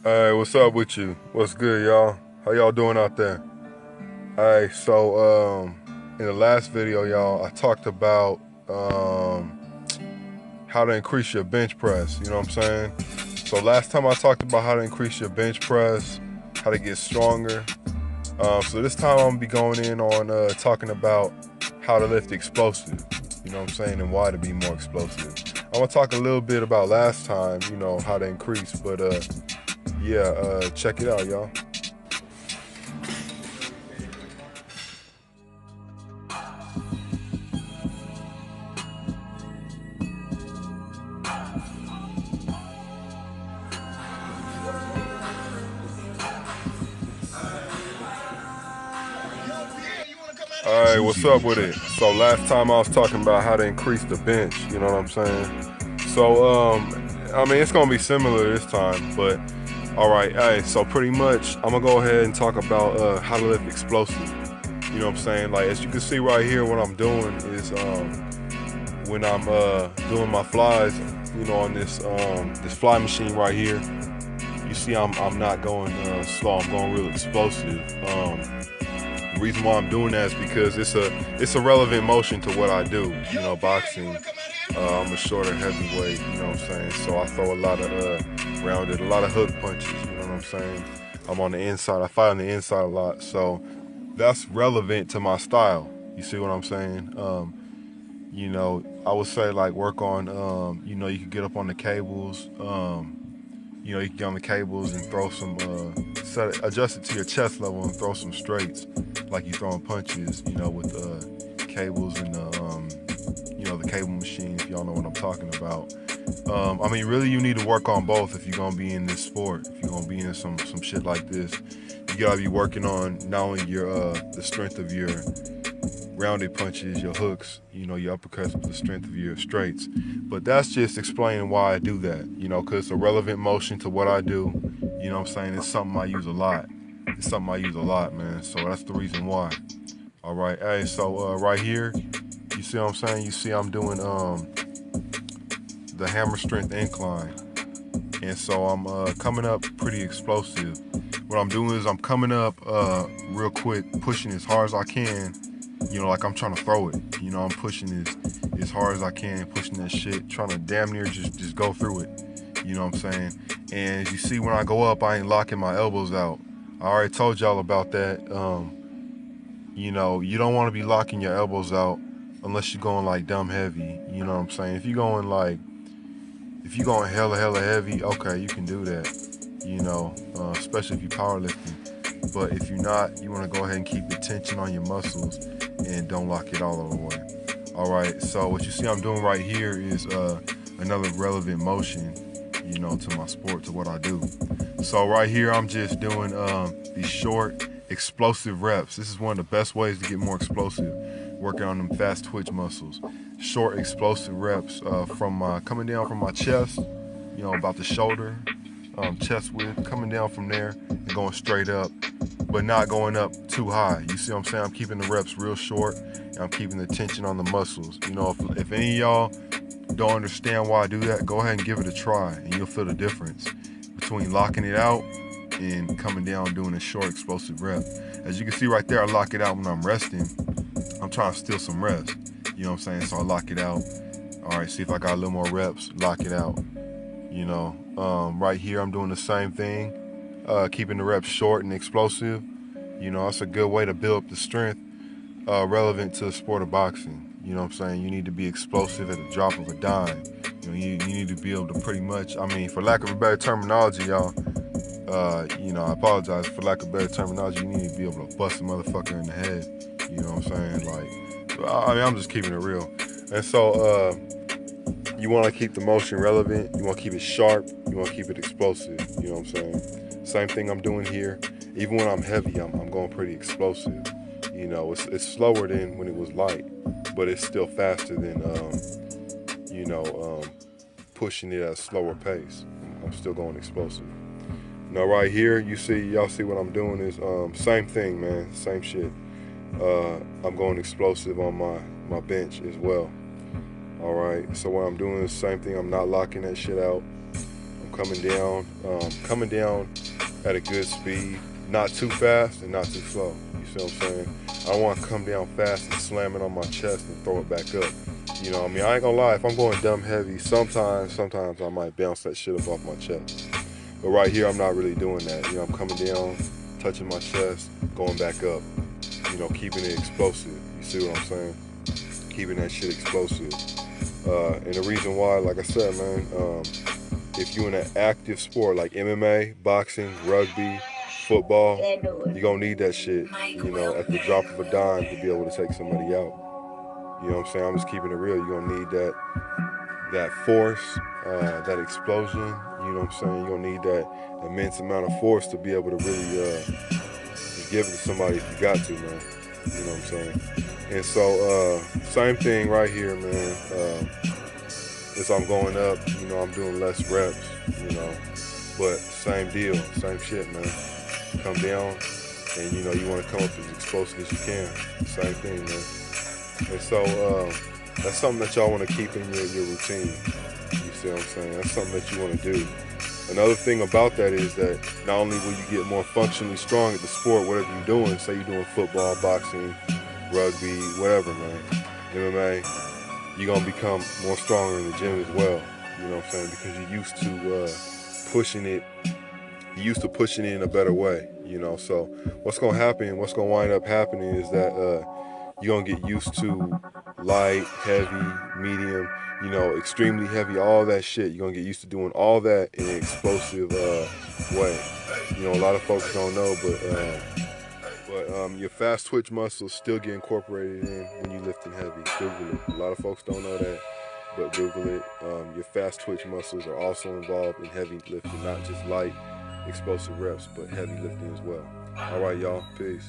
Hey, what's up with you? What's good, y'all? How y'all doing out there? Hey, in the last video, y'all, I talked about how to increase your bench press. You know what I'm saying? So last time I talked about how to increase your bench press, how to get stronger. So this time I'm gonna be going in on talking about how to lift explosive. You know what I'm saying, and why to be more explosive. I'm gonna talk a little bit about last time. You know how to increase, but check it out, y'all. Alright, what's up with it? So last time I was talking about how to increase the bench, you know what I'm saying? I mean, it's gonna be similar this time, but alright, hey, so pretty much I'm gonna go ahead and talk about how to lift explosive. You know what I'm saying? Like, as you can see right here, what I'm doing is when I'm doing my flies, you know, on this fly machine right here, you see I'm not going slow, I'm going real explosive. The reason why I'm doing that is because it's a relevant motion to what I do. You know, boxing. I'm a shorter heavyweight. You know what I'm saying? So I throw a lot of rounded, a lot of hook punches. You know what I'm saying? I'm on the inside. I fight on the inside a lot. So that's relevant to my style. You see what I'm saying? You know, I would say like work on. You know, you can get up on the cables. You know, you can get on the cables and throw some, adjust it to your chest level and throw some straights, like you throwing punches, you know, with cables and, you know, the cable machine, if y'all know what I'm talking about. I mean, really, you need to work on both if you're gonna be in this sport. If you're gonna be in some shit like this, you gotta be working on not only your the strength of your rounded punches, your hooks, you know, your uppercuts with the strength of your straights. But that's just explaining why I do that, you know, because it's a relevant motion to what I do. You know what I'm saying? It's something I use a lot. It's something I use a lot, man. So that's the reason why. All right. Hey, so right here, you see what I'm saying? You see I'm doing the hammer strength incline. And so I'm coming up pretty explosive. What I'm doing is I'm coming up real quick, pushing as hard as I can. You know, like I'm trying to throw it. You know, I'm pushing as hard as I can, pushing that shit, trying to damn near just go through it. You know what I'm saying? And as you see, when I go up, I ain't locking my elbows out. I already told y'all about that. You know, you don't want to be locking your elbows out unless you're going like dumb heavy. You know what I'm saying? If you're going hella heavy, okay, you can do that. You know, especially if you're powerlifting. But if you're not, you want to go ahead and keep the tension on your muscles and don't lock it all the way. All right, so what you see I'm doing right here is another relevant motion, you know, to my sport, to what I do. So right here, I'm just doing these short, explosive reps. This is one of the best ways to get more explosive, working on them fast twitch muscles. Short, explosive reps from coming down from my chest, you know, about the shoulder, chest width, coming down from there and going straight up, but not going up too high. You see what I'm saying? I'm keeping the reps real short and I'm keeping the tension on the muscles. You know, if any of y'all don't understand why I do that, go ahead and give it a try and you'll feel the difference between locking it out and coming down doing a short explosive rep. As you can see right there, I lock it out when I'm resting. I'm trying to steal some rest. You know what I'm saying? So I lock it out. All right, see if I got a little more reps, lock it out. You know, right here I'm doing the same thing, keeping the reps short and explosive. You know, that's a good way to build up the strength relevant to the sport of boxing. You know what I'm saying? You need to be explosive at the drop of a dime. You know, you need to be able to pretty much, I mean, for lack of a better terminology, y'all, you know, I apologize for lack of better terminology, you need to be able to bust a motherfucker in the head. You know what I'm saying? Like, I mean, I'm just keeping it real. And so, you want to keep the motion relevant. You want to keep it sharp. You want to keep it explosive. You know what I'm saying? Same thing I'm doing here. Even when I'm heavy, I'm going pretty explosive. You know, it's slower than when it was light, but it's still faster than, you know, pushing it at a slower pace. I'm still going explosive. Now right here, y'all see what I'm doing is same thing, man. Same shit. I'm going explosive on my bench as well. All right, so what I'm doing is the same thing. I'm not locking that shit out. I'm coming down at a good speed, not too fast and not too slow. You see what I'm saying? I don't want to come down fast and slam it on my chest and throw it back up. You know, I mean, I ain't gonna lie, if I'm going dumb heavy, sometimes I might bounce that shit up off my chest. But right here, I'm not really doing that. You know, I'm coming down, touching my chest, going back up. You know, keeping it explosive. You see what I'm saying? Keeping that shit explosive. And the reason why, like I said, man, if you're in an active sport like MMA, boxing, rugby, football, you're gonna need that shit, you know, at the drop of a dime to be able to take somebody out. You know what I'm saying? I'm just keeping it real. You're gonna need that force, that explosion. You know what I'm saying? You're gonna need that immense amount of force to be able to really just give it to somebody if you got to, man. You know what I'm saying? And so, same thing right here, man. As I'm going up, you know, I'm doing less reps, you know, but same deal, same shit, man. Come down, and you know, you want to come up as explosive as you can. Same thing, man. And so, that's something that y'all want to keep in your routine. You see what I'm saying? That's something that you want to do. Another thing about that is that not only will you get more functionally strong at the sport, whatever you're doing, say you're doing football, boxing, rugby, whatever, man, MMA, you're going to become more stronger in the gym as well. You know what I'm saying? Because you're used to pushing it in a better way, you know. So what's going to wind up happening is that you're going to get used to light, heavy, medium, you know, extremely heavy, all that shit. You're going to get used to doing all that in an explosive way. You know, a lot of folks don't know, but your fast twitch muscles still get incorporated in when you're lifting heavy. Google it. A lot of folks don't know that, but Google it. Your fast twitch muscles are also involved in heavy lifting, not just light, explosive reps, but heavy lifting as well. All right, y'all. Peace.